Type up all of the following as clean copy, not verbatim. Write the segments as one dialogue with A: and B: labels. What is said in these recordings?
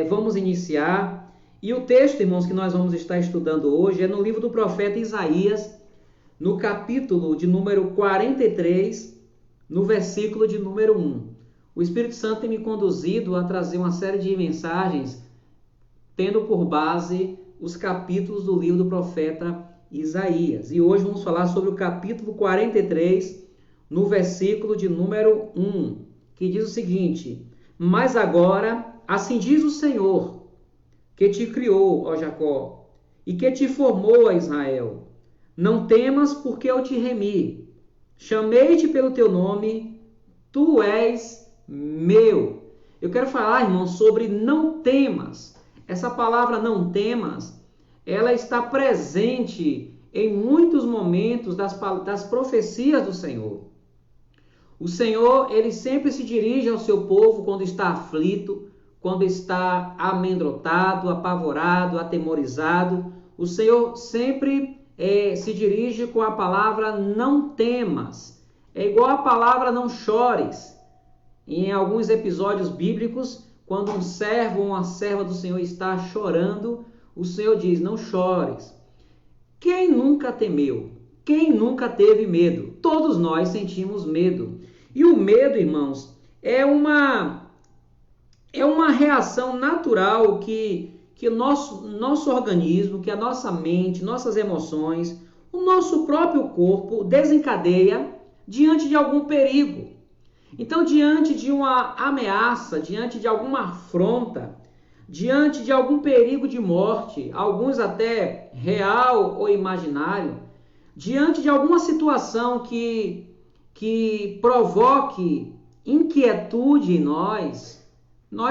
A: Vamos iniciar. E o texto, irmãos, que nós vamos estar estudando hoje é no livro do profeta Isaías, no capítulo de número 43, no versículo de número 1. O Espírito Santo tem me conduzido a trazer uma série de mensagens, tendo por base os capítulos do livro do profeta Isaías. E hoje vamos falar sobre o capítulo 43, no versículo de número 1, que diz o seguinte: Mas agora, assim diz o Senhor, que te criou, ó Jacó, e que te formou, ó Israel. Não temas, porque eu te remi. Chamei-te pelo teu nome, tu és meu. Eu quero falar, irmão, sobre não temas. Essa palavra não temas, ela está presente em muitos momentos das profecias do Senhor. O Senhor, ele sempre se dirige ao seu povo quando está aflito, quando está amedrontado, apavorado, atemorizado. O Senhor sempre se dirige com a palavra não temas. É igual a palavra não chores. Em alguns episódios bíblicos, quando um servo ou uma serva do Senhor está chorando, o Senhor diz: não chores. Quem nunca temeu? Quem nunca teve medo? Todos nós sentimos medo. E o medo, irmãos, é uma reação natural que o nosso organismo, que a nossa mente, nossas emoções, o nosso próprio corpo desencadeia diante de algum perigo. Então, diante de uma ameaça, diante de alguma afronta, diante de algum perigo de morte, alguns até real ou imaginário, diante de alguma situação que provoque inquietude em nós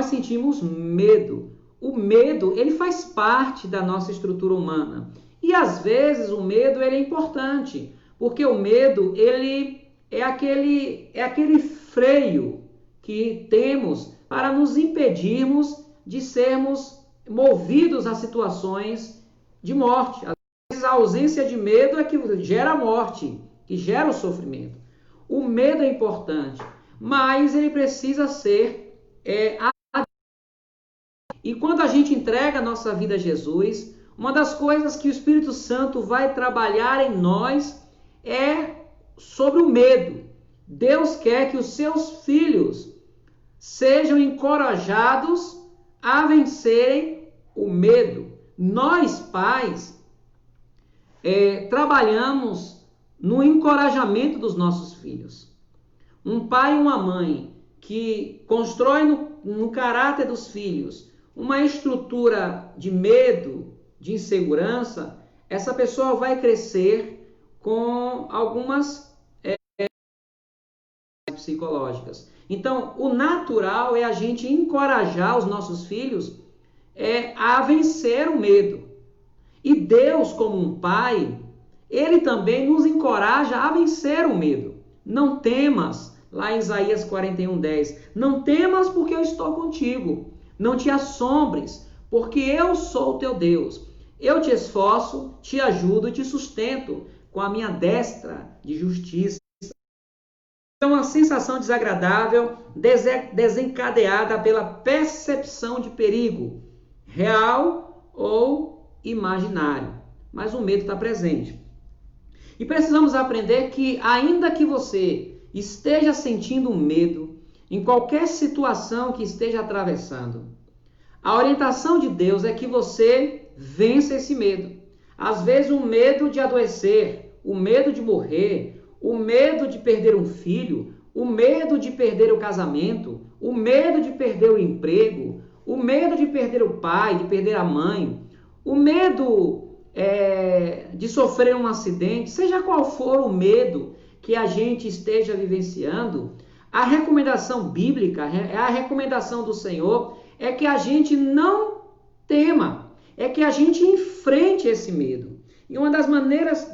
A: sentimos medo. O medo, ele faz parte da nossa estrutura humana. E às vezes o medo ele é importante, porque o medo ele é aquele freio que temos para nos impedirmos de sermos movidos a situações de morte. Às vezes a ausência de medo é que gera morte, que gera o sofrimento. O medo é importante, mas ele precisa ser E quando a gente entrega a nossa vida a Jesus, uma das coisas que o Espírito Santo vai trabalhar em nós é sobre o medo. Deus quer que os seus filhos sejam encorajados a vencerem o medo. Nós, pais, trabalhamos no encorajamento dos nossos filhos. Um pai e uma mãe que constrói no caráter dos filhos uma estrutura de medo, de insegurança, essa pessoa vai crescer com algumas psicológicas. Então, o natural é a gente encorajar os nossos filhos a vencer o medo. E Deus, como um pai, ele também nos encoraja a vencer o medo. Não temas, lá em Isaías 41:10, não temas porque eu estou contigo. Não te assombres, porque eu sou o teu Deus. Eu te esforço, te ajudo e te sustento com a minha destra de justiça. É uma sensação desagradável, desencadeada pela percepção de perigo, real ou imaginário. Mas o medo está presente. E precisamos aprender que, ainda que você esteja sentindo medo, em qualquer situação que esteja atravessando, a orientação de Deus é que você vença esse medo. Às vezes o medo de adoecer, o medo de morrer, o medo de perder um filho, o medo de perder o casamento, o medo de perder o emprego, o medo de perder o pai, de perder a mãe, o medo de sofrer um acidente, seja qual for o medo que a gente esteja vivenciando, a recomendação bíblica, a recomendação do Senhor é que a gente não tema, é que a gente enfrente esse medo. E uma das maneiras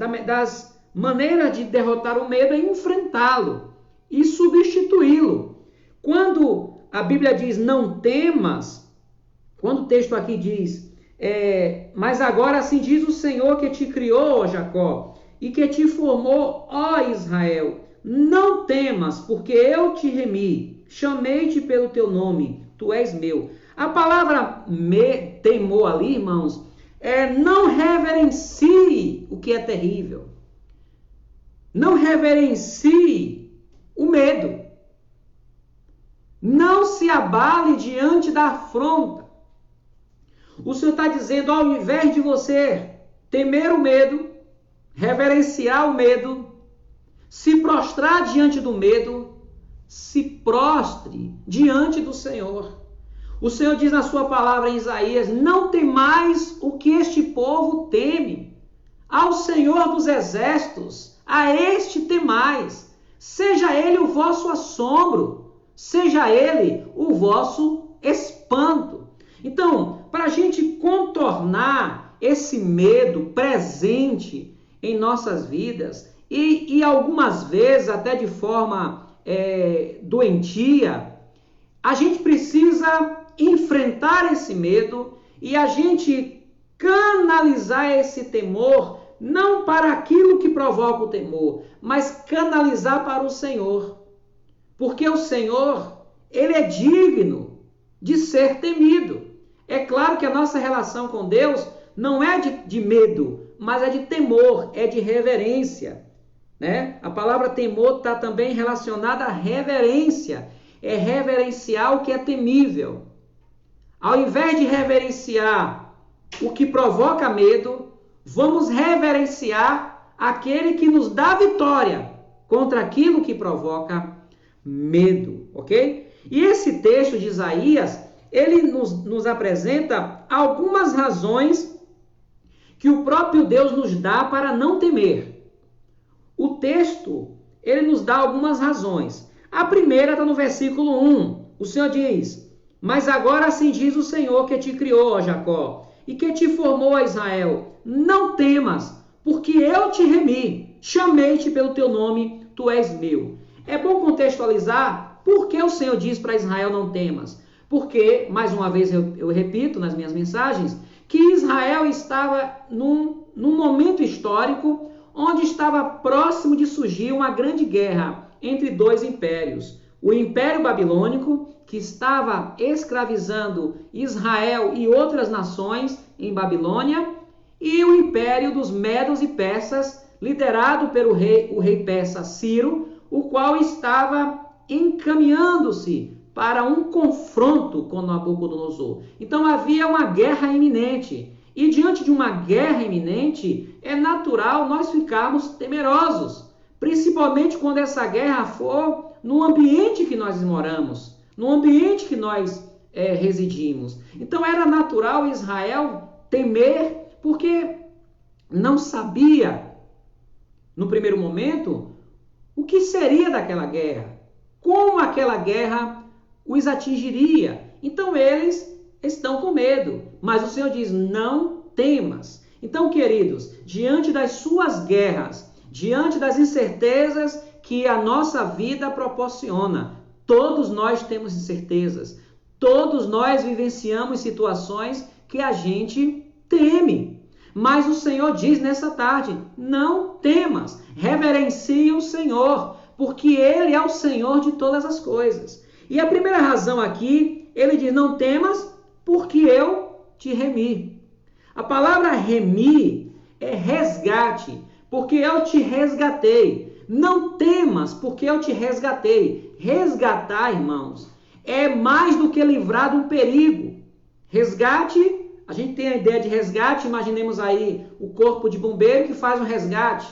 A: de derrotar o medo é enfrentá-lo e substituí-lo. Quando a Bíblia diz não temas, quando o texto aqui diz, mas agora assim diz o Senhor que te criou, ó Jacó, e que te formou, ó Israel, não temas, porque eu te remi, chamei-te pelo teu nome, tu és meu. A palavra temor ali, irmãos, não reverencie o que é terrível. Não reverencie o medo. Não se abale diante da afronta. O Senhor está dizendo, ao invés de você temer o medo, reverenciar o medo, se prostrar diante do medo, se prostre diante do Senhor. O Senhor diz na sua palavra em Isaías, não temais o que este povo teme. Ao Senhor dos exércitos, a este temais. Seja ele o vosso assombro, seja ele o vosso espanto. Então, para a gente contornar esse medo presente em nossas vidas, e algumas vezes até de forma doentia, a gente precisa enfrentar esse medo e a gente canalizar esse temor, não para aquilo que provoca o temor, mas canalizar para o Senhor. Porque o Senhor, Ele é digno de ser temido. É claro que a nossa relação com Deus não é de medo, mas é de temor, é de reverência. Né? A palavra temor está também relacionada à reverência. É reverenciar o que é temível. Ao invés de reverenciar o que provoca medo, vamos reverenciar aquele que nos dá vitória contra aquilo que provoca medo, ok? E esse texto de Isaías, ele nos apresenta algumas razões que o próprio Deus nos dá para não temer. O texto, ele nos dá algumas razões. A primeira está no versículo 1. O Senhor diz, mas agora assim diz o Senhor que te criou, ó Jacó, e que te formou, ó Israel. Não temas, porque eu te remi, chamei-te pelo teu nome, tu és meu. É bom contextualizar por que o Senhor diz para Israel não temas. Porque, mais uma vez eu repito nas minhas mensagens, que Israel estava num momento histórico onde estava próximo de surgir uma grande guerra entre dois impérios. O Império Babilônico, que estava escravizando Israel e outras nações em Babilônia, e o Império dos Medos e Persas, liderado pelo o rei persa Ciro, o qual estava encaminhando-se para um confronto com Nabucodonosor. Então havia uma guerra iminente. E diante de uma guerra iminente, é natural nós ficarmos temerosos. Principalmente quando essa guerra for no ambiente que nós moramos, no ambiente que nós residimos. Então era natural Israel temer, porque não sabia, no primeiro momento, o que seria daquela guerra, como aquela guerra os atingiria. Então eles estão com medo, mas o Senhor diz, não temas. Então, queridos, diante das suas guerras, diante das incertezas que a nossa vida proporciona, todos nós temos incertezas, todos nós vivenciamos situações que a gente teme. Mas o Senhor diz nessa tarde, não temas, reverencie o Senhor, porque Ele é o Senhor de todas as coisas. E a primeira razão aqui, ele diz, não temas, porque eu te remi. A palavra remir é resgate, porque eu te resgatei. Não temas, porque eu te resgatei. Resgatar, irmãos, é mais do que livrar de um perigo. Resgate, a gente tem a ideia de resgate, imaginemos aí o corpo de bombeiro que faz um resgate,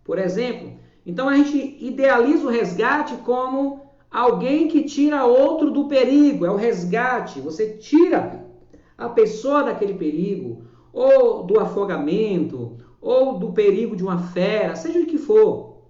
A: por exemplo. Então a gente idealiza o resgate como alguém que tira outro do perigo, é o resgate. Você tira a pessoa daquele perigo, ou do afogamento, ou do perigo de uma fera, seja o que for.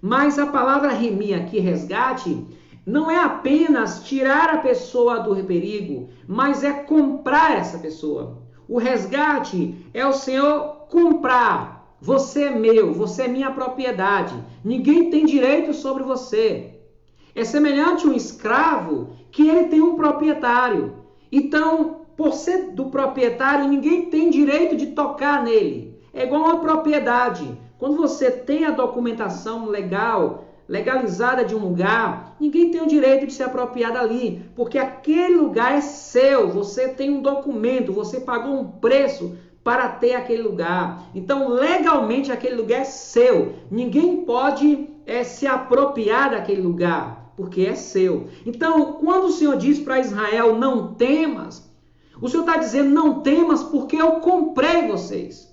A: Mas a palavra remir aqui, resgate, não é apenas tirar a pessoa do perigo, mas é comprar essa pessoa. O resgate é o Senhor comprar. Você é meu, você é minha propriedade. Ninguém tem direito sobre você. É semelhante a um escravo que ele tem um proprietário. Então, por ser do proprietário, ninguém tem direito de tocar nele. É igual uma propriedade. Quando você tem a documentação legal legalizada de um lugar, ninguém tem o direito de se apropriar dali, porque aquele lugar é seu, você tem um documento, você pagou um preço para ter aquele lugar. Então, legalmente, aquele lugar é seu. Ninguém pode se apropriar daquele lugar, porque é seu. Então, quando o Senhor diz para Israel, não temas, o Senhor está dizendo, não temas porque eu comprei vocês.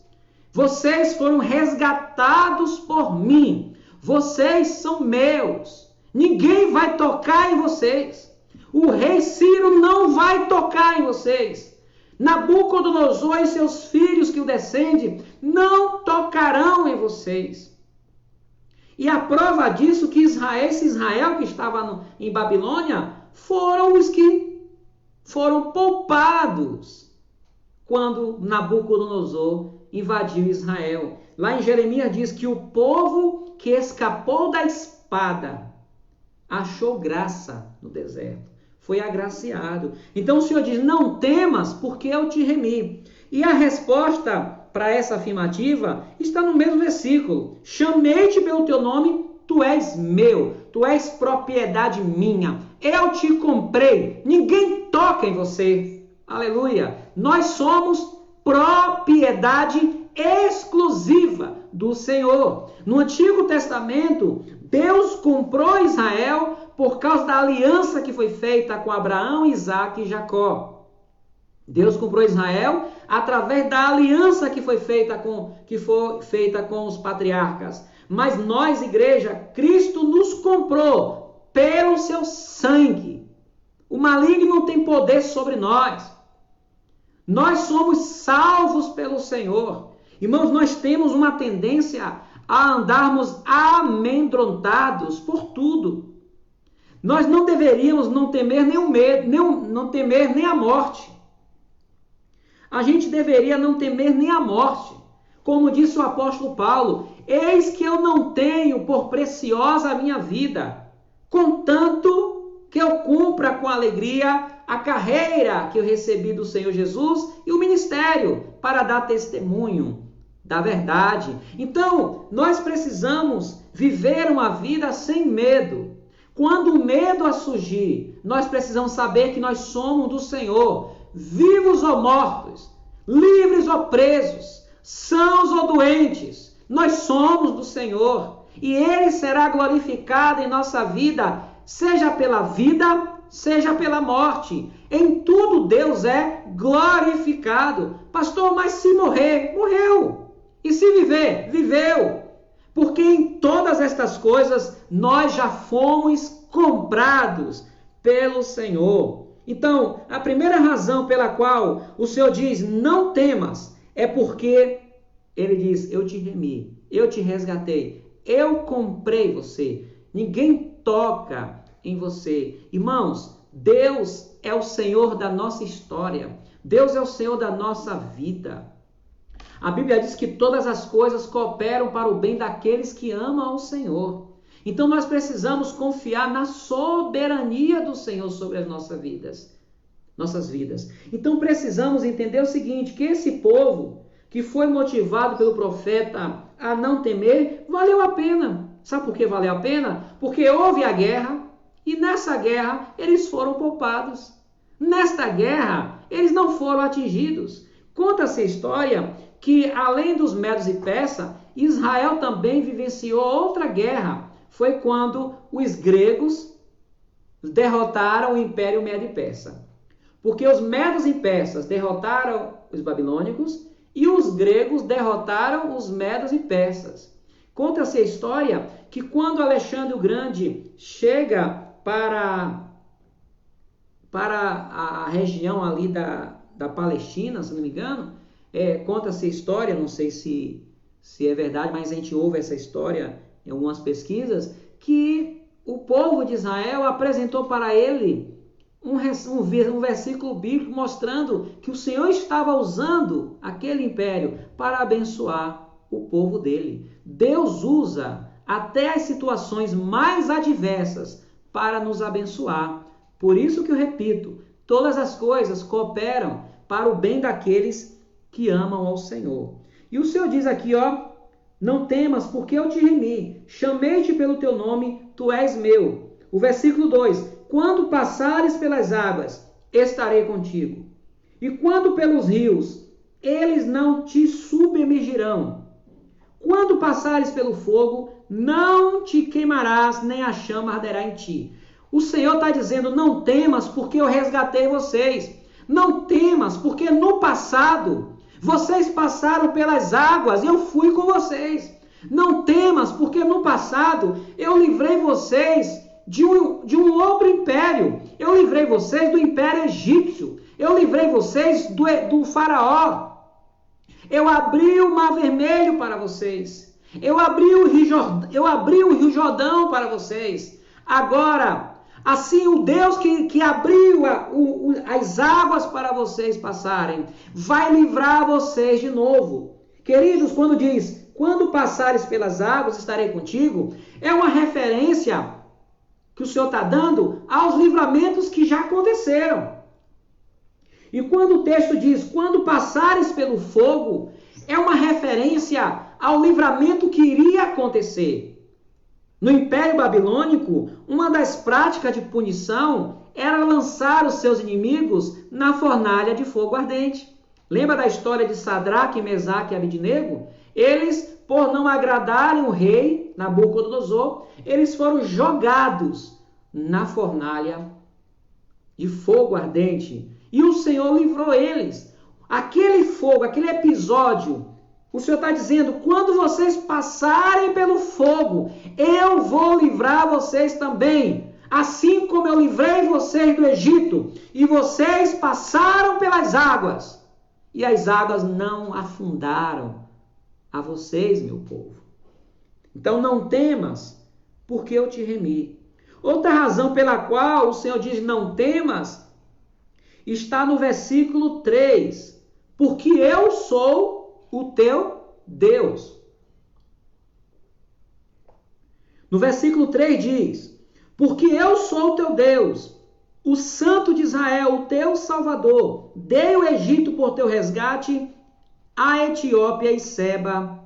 A: Vocês foram resgatados por mim. Vocês são meus. Ninguém vai tocar em vocês. O rei Ciro não vai tocar em vocês. Nabucodonosor e seus filhos que o descendem não tocarão em vocês. E a prova disso que esse Israel que estava em Babilônia foram os que foram poupados quando Nabucodonosor invadiu Israel. Lá em Jeremias diz que o povo que escapou da espada achou graça no deserto. Foi agraciado. Então o Senhor diz, não temas, porque eu te remi. E a resposta para essa afirmativa está no mesmo versículo. Chamei-te pelo teu nome, tu és meu, tu és propriedade minha. Eu te comprei, ninguém toca em você. Aleluia. Nós somos propriedade exclusiva do Senhor. No Antigo Testamento, Deus comprou Israel por causa da aliança que foi feita com Abraão, Isaque e Jacó. Deus comprou Israel através da aliança que foi feita com os patriarcas. Mas nós, igreja, Cristo nos comprou pelo seu sangue. O maligno não tem poder sobre nós. Nós somos salvos pelo Senhor. Irmãos, nós temos uma tendência a andarmos amedrontados por tudo. Nós não deveríamos não temer nem o medo, não temer nem a morte. A gente deveria não temer nem a morte. Como disse o apóstolo Paulo, eis que eu não tenho por preciosa a minha vida, contanto que eu cumpra com alegria a carreira que eu recebi do Senhor Jesus e o ministério para dar testemunho da verdade. Então, nós precisamos viver uma vida sem medo. Quando o medo surgir, nós precisamos saber que nós somos do Senhor, vivos ou mortos, livres ou presos, sãos ou doentes, nós somos do Senhor e Ele será glorificado em nossa vida, seja pela vida, seja pela morte. Em tudo Deus é glorificado. Pastor, mas se morrer, morreu. E se viver, viveu. Porque em todas estas coisas nós já fomos comprados pelo Senhor. Então, a primeira razão pela qual o Senhor diz, não temas, é porque Ele diz, eu te remi, eu te resgatei, eu comprei você. Ninguém toca em você. Irmãos, Deus é o Senhor da nossa história. Deus é o Senhor da nossa vida. A Bíblia diz que todas as coisas cooperam para o bem daqueles que amam ao Senhor. Então nós precisamos confiar na soberania do Senhor sobre as nossas vidas. Então precisamos entender o seguinte, que esse povo que foi motivado pelo profeta a não temer, valeu a pena. Sabe por que valeu a pena? Porque houve a guerra e nessa guerra eles foram poupados. Nesta guerra eles não foram atingidos. Conta-se a história que além dos medos e persas, Israel também vivenciou outra guerra. Foi quando os gregos derrotaram o Império Medo e Persa. Porque os medos e persas derrotaram os babilônicos e os gregos derrotaram os medos e persas. Conta-se a história que quando Alexandre o Grande chega para a região ali da Palestina, se não me engano, conta-se a história, não sei se é verdade, mas a gente ouve essa história em algumas pesquisas, que o povo de Israel apresentou para ele um versículo bíblico mostrando que o Senhor estava usando aquele império para abençoar o povo dele. Deus usa até as situações mais adversas para nos abençoar. Por isso que eu repito, todas as coisas cooperam para o bem daqueles que amam ao Senhor. E o Senhor diz aqui, Não temas, porque eu te remi. Chamei-te pelo teu nome, tu és meu. O versículo 2. Quando passares pelas águas, estarei contigo. E quando pelos rios, eles não te submergirão. Quando passares pelo fogo, não te queimarás, nem a chama arderá em ti. O Senhor está dizendo, não temas, porque eu resgatei vocês. Não temas, porque no passado vocês passaram pelas águas e eu fui com vocês. Não temas, porque no passado eu livrei vocês de um outro império. Eu livrei vocês do império egípcio. Eu livrei vocês do faraó. Eu abri o mar vermelho para vocês. Eu abri o Rio Jordão para vocês. Agora, assim o Deus que abriu as águas para vocês passarem, vai livrar vocês de novo. Queridos, quando diz, quando passares pelas águas, estarei contigo, é uma referência que o Senhor está dando aos livramentos que já aconteceram. E quando o texto diz, quando passares pelo fogo, é uma referência ao livramento que iria acontecer. No Império Babilônico, uma das práticas de punição era lançar os seus inimigos na fornalha de fogo ardente. Lembra da história de Sadraque, Mesaque e Abednego? Eles, por não agradarem o rei Nabucodonosor, eles foram jogados na fornalha de fogo ardente. E o Senhor livrou eles. Aquele fogo, aquele episódio, o Senhor está dizendo, quando vocês passarem pelo fogo, eu vou livrar vocês também. Assim como eu livrei vocês do Egito, e vocês passaram pelas águas, e as águas não afundaram a vocês, meu povo. Então não temas, porque eu te remi. Outra razão pela qual o Senhor diz não temas, está no versículo 3. Porque eu sou o teu Deus. No versículo 3 diz, porque eu sou o teu Deus, o Santo de Israel, o teu Salvador. Dei o Egito por teu resgate, a Etiópia e Seba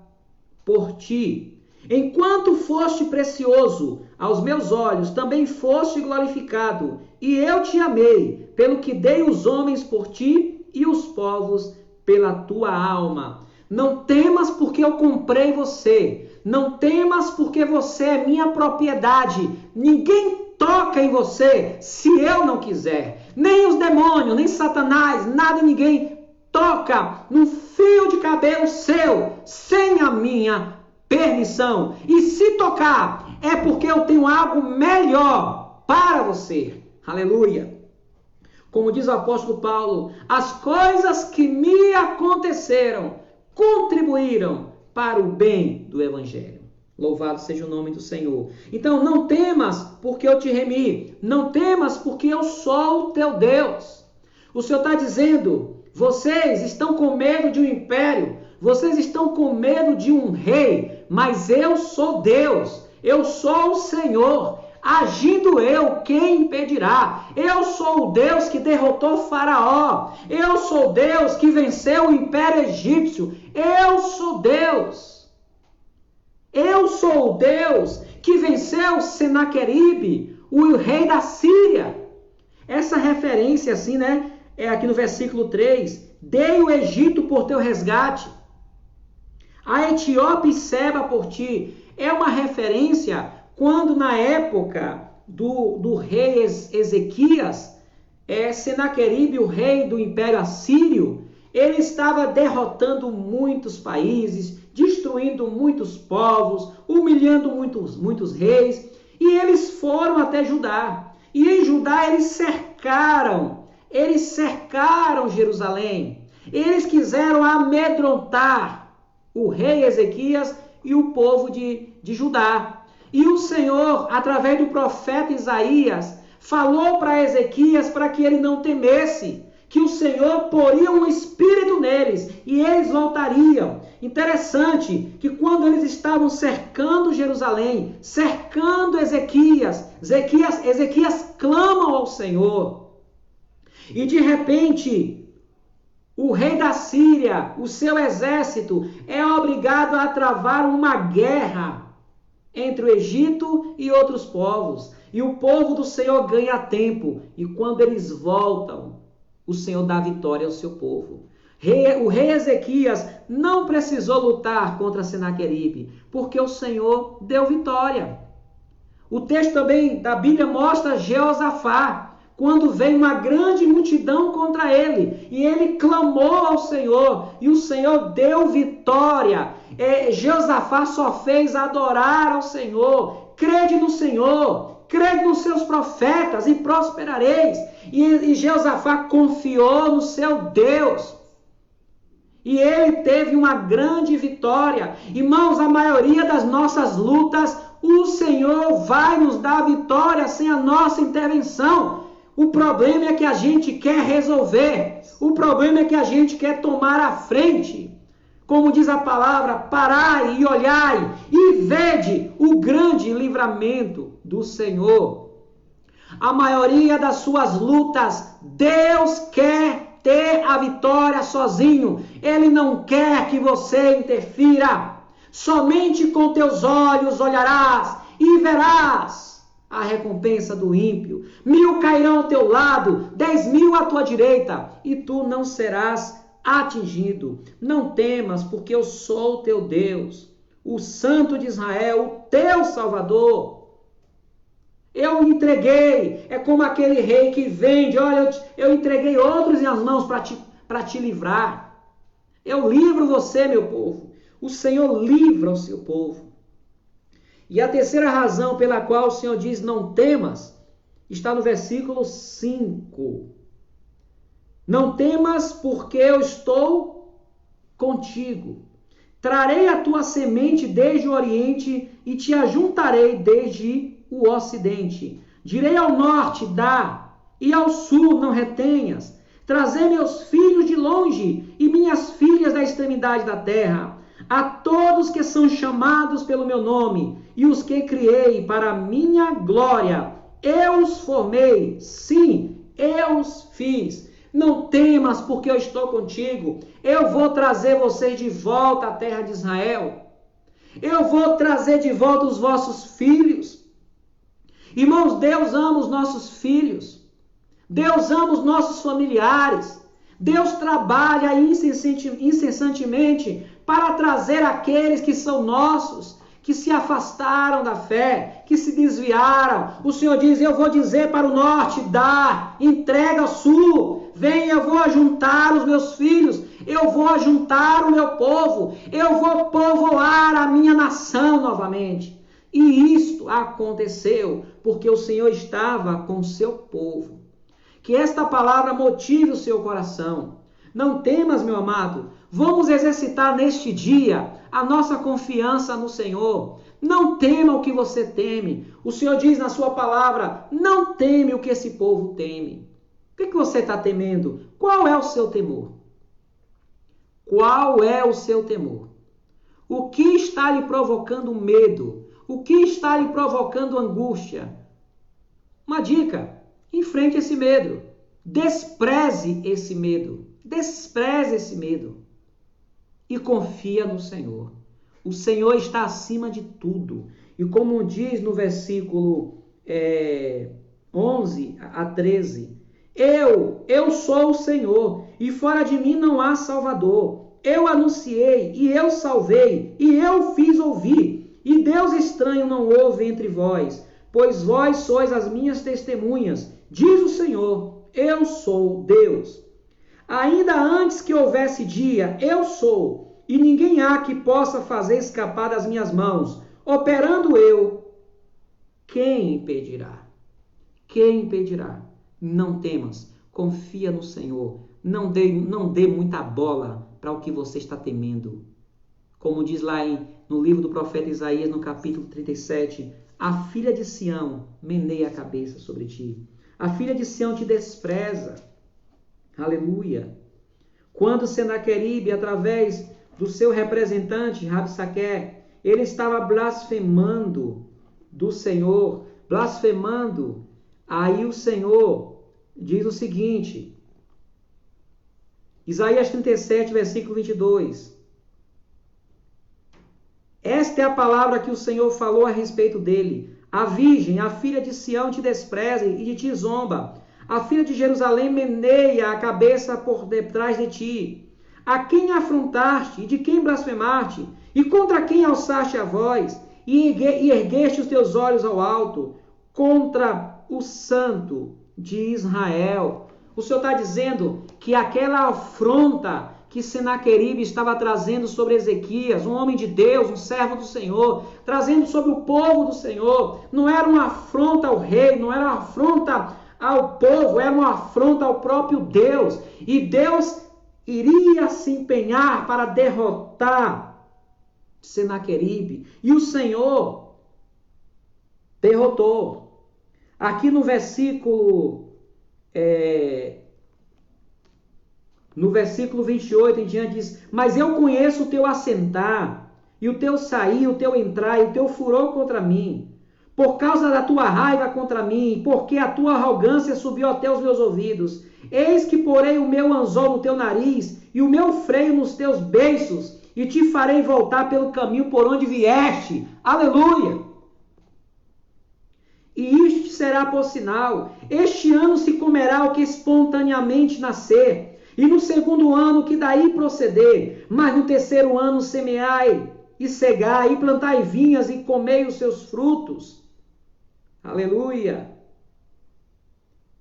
A: por ti. Enquanto foste precioso aos meus olhos, também foste glorificado, e eu te amei, pelo que dei os homens por ti e os povos pela tua alma. Não temas porque eu comprei você. Não temas porque você é minha propriedade. Ninguém toca em você se eu não quiser. Nem os demônios, nem Satanás, nada e ninguém toca no fio de cabelo seu sem a minha permissão. E se tocar, é porque eu tenho algo melhor para você. Aleluia. Como diz o apóstolo Paulo, as coisas que me aconteceram contribuíram para o bem do Evangelho. Louvado seja o nome do Senhor. Então não temas porque eu te remi. Não temas porque eu sou o teu Deus. O Senhor está dizendo, vocês estão com medo de um império. Vocês estão com medo de um rei. Mas eu sou Deus. Eu sou o Senhor. Agindo eu, quem impedirá? Eu sou o Deus que derrotou Faraó. Eu sou Deus que venceu o Império Egípcio. Eu sou Deus. Eu sou o Deus que venceu Senaqueribe, o rei da Síria. Essa referência assim, né? É aqui no versículo 3. Dei o Egito por teu resgate, a Etiópia e Seba por ti. É uma referência quando na época do rei Ezequias, Senaqueribe, o rei do Império Assírio, ele estava derrotando muitos países, destruindo muitos povos, humilhando muitos reis, e eles foram até Judá. E em Judá eles cercaram Jerusalém. Eles quiseram amedrontar o rei Ezequias e o povo de Judá. E o Senhor, através do profeta Isaías, falou para Ezequias para que ele não temesse, que o Senhor poria um espírito neles e eles voltariam. Interessante que quando eles estavam cercando Jerusalém, cercando Ezequias clama ao Senhor. E de repente, O rei da Síria, o seu exército, é obrigado a travar uma guerra entre o Egito e outros povos. E o povo do Senhor ganha tempo. E quando eles voltam, o Senhor dá vitória ao seu povo. O rei Ezequias não precisou lutar contra Senaqueribe, porque o Senhor deu vitória. O texto também da Bíblia mostra Jeosafá, quando veio uma grande multidão contra ele, e ele clamou ao Senhor, e o Senhor deu vitória. Jeosafá só fez adorar ao Senhor. Crede no Senhor, crede nos seus profetas e prosperareis. E Jeosafá confiou no seu Deus. E ele teve uma grande vitória. Irmãos, a maioria das nossas lutas, o Senhor vai nos dar vitória sem a nossa intervenção. O problema é que a gente quer resolver. O problema é que a gente quer tomar a frente. Como diz a palavra, parai e olhai e vede o grande livramento do Senhor. A maioria das suas lutas, Deus quer ter a vitória sozinho. Ele não quer que você interfira. Somente com teus olhos olharás e verás a recompensa do ímpio. 1000 cairão ao teu lado, 10.000 à tua direita, e tu não serás atingido. Não temas, porque eu sou o teu Deus, o Santo de Israel, o teu Salvador. Eu entreguei, é como aquele rei que vende, olha, eu entreguei outros em as mãos para te livrar. Eu livro você, meu povo. O Senhor livra o seu povo. E a terceira razão pela qual o Senhor diz não temas, está no versículo 5. Não temas, porque eu estou contigo. Trarei a tua semente desde o oriente e te ajuntarei desde o ocidente. Direi ao norte, dá, e ao sul, não retenhas. Trazei meus filhos de longe e minhas filhas da extremidade da terra. A todos que são chamados pelo meu nome e os que criei para a minha glória, eu os formei, sim, eu os fiz. Não temas, porque eu estou contigo. Eu vou trazer vocês de volta à terra de Israel. Eu vou trazer de volta os vossos filhos. Irmãos, Deus ama os nossos filhos. Deus ama os nossos familiares. Deus trabalha incessantemente para trazer aqueles que são nossos, que se afastaram da fé, que se desviaram. O Senhor diz, eu vou dizer para o norte, dá, entrega ao sul, vem, eu vou ajuntar os meus filhos, eu vou ajuntar o meu povo, eu vou povoar a minha nação novamente. E isto aconteceu porque o Senhor estava com o seu povo. Que esta palavra motive o seu coração. Não temas, meu amado. Vamos exercitar neste dia a nossa confiança no Senhor. Não tema o que você teme. O Senhor diz na sua palavra, não teme o que esse povo teme. O que você está temendo? Qual é o seu temor? Qual é o seu temor? O que está lhe provocando medo? O que está lhe provocando angústia? Uma dica, enfrente esse medo. Despreze esse medo. Despreze esse medo. E confia no Senhor. O Senhor está acima de tudo. E como diz no versículo 11 a 13, eu sou o Senhor, e fora de mim não há Salvador. Eu anunciei, e eu salvei, e eu fiz ouvir. E Deus estranho não houve entre vós, pois vós sois as minhas testemunhas, diz o Senhor, eu sou Deus. Ainda antes que houvesse dia, eu sou, e ninguém há que possa fazer escapar das minhas mãos. Operando eu, quem impedirá? Quem impedirá? Não temas, confia no Senhor, não dê muita bola para o que você está temendo. Como diz lá no livro do profeta Isaías, no capítulo 37, a filha de Sião meneia a cabeça sobre ti. A filha de Sião te despreza. Aleluia. Quando Senaqueribe, através do seu representante, Rabsaque, ele estava blasfemando do Senhor, blasfemando, aí o Senhor diz o seguinte, Isaías 37, versículo 22. Esta é a palavra que o Senhor falou a respeito dele. A virgem, a filha de Sião, te despreza e de ti zomba. A filha de Jerusalém meneia a cabeça por detrás de ti. A quem afrontaste e de quem blasfemaste? E contra quem alçaste a voz? E ergueste os teus olhos ao alto? Contra o Santo de Israel. O Senhor está dizendo que aquela afronta que Senaqueribe estava trazendo sobre Ezequias, um homem de Deus, um servo do Senhor, trazendo sobre o povo do Senhor, não era uma afronta ao rei, não era uma afronta ao povo, era uma afronta ao próprio Deus. E Deus iria se empenhar para derrotar Senaqueribe. E o Senhor derrotou. Aqui no versículo 28 em diante diz: mas eu conheço o teu assentar, e o teu sair, o teu entrar, e o teu furor contra mim, por causa da tua raiva contra mim, porque a tua arrogância subiu até os meus ouvidos. Eis que porei o meu anzol no teu nariz, e o meu freio nos teus beiços, e te farei voltar pelo caminho por onde vieste. Aleluia! E isto será por sinal: este ano se comerá o que espontaneamente nascer, e no segundo ano que daí proceder, mas no terceiro ano semeai, e cegai, e plantai vinhas, e comei os seus frutos. Aleluia!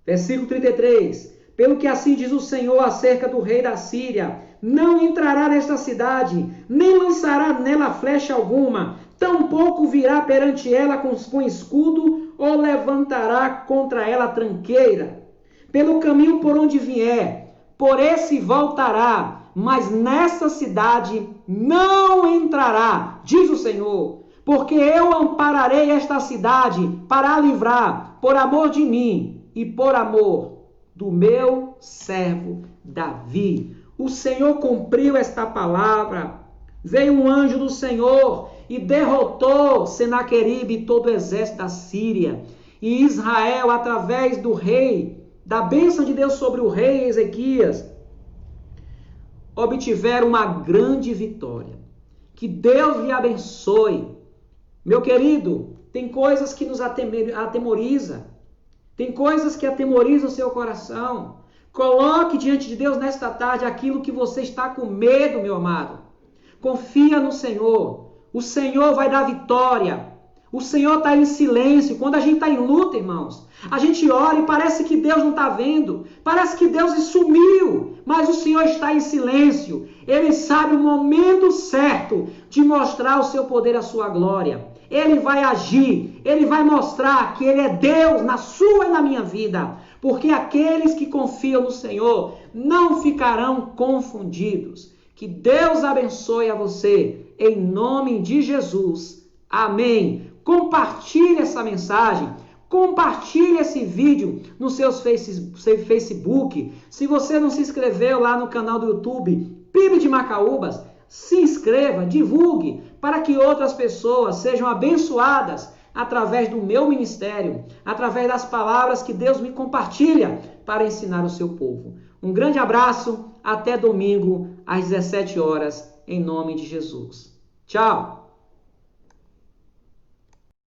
A: Versículo 33. Pelo que assim diz o Senhor acerca do rei da Síria: não entrará nesta cidade, nem lançará nela flecha alguma, tampouco virá perante ela com escudo, ou levantará contra ela tranqueira. Pelo caminho por onde vier, por esse voltará, mas nessa cidade não entrará, diz o Senhor, porque eu ampararei esta cidade para a livrar, por amor de mim e por amor do meu servo Davi. O Senhor cumpriu esta palavra. Veio um anjo do Senhor e derrotou Senaqueribe e todo o exército da Síria. E Israel, através do rei, da bênção de Deus sobre o rei Ezequias, obtiveram uma grande vitória. Que Deus lhe abençoe. Meu querido, tem coisas que nos atemorizam. Tem coisas que atemorizam o seu coração. Coloque diante de Deus nesta tarde aquilo que você está com medo, meu amado. Confia no Senhor. O Senhor vai dar vitória. O Senhor está em silêncio. Quando a gente está em luta, irmãos, a gente ora e parece que Deus não está vendo. Parece que Deus sumiu. Mas o Senhor está em silêncio. Ele sabe o momento certo de mostrar o seu poder, a sua glória. Ele vai agir. Ele vai mostrar que Ele é Deus na sua e na minha vida. Porque aqueles que confiam no Senhor não ficarão confundidos. Que Deus abençoe a você, em nome de Jesus. Amém. Compartilhe essa mensagem, compartilhe esse vídeo no seu Facebook. Se você não se inscreveu lá no canal do YouTube, PIB de Macaúbas, se inscreva, divulgue, para que outras pessoas sejam abençoadas através do meu ministério, através das palavras que Deus me compartilha para ensinar o seu povo. Um grande abraço, até domingo às 17 horas, em nome de Jesus. Tchau!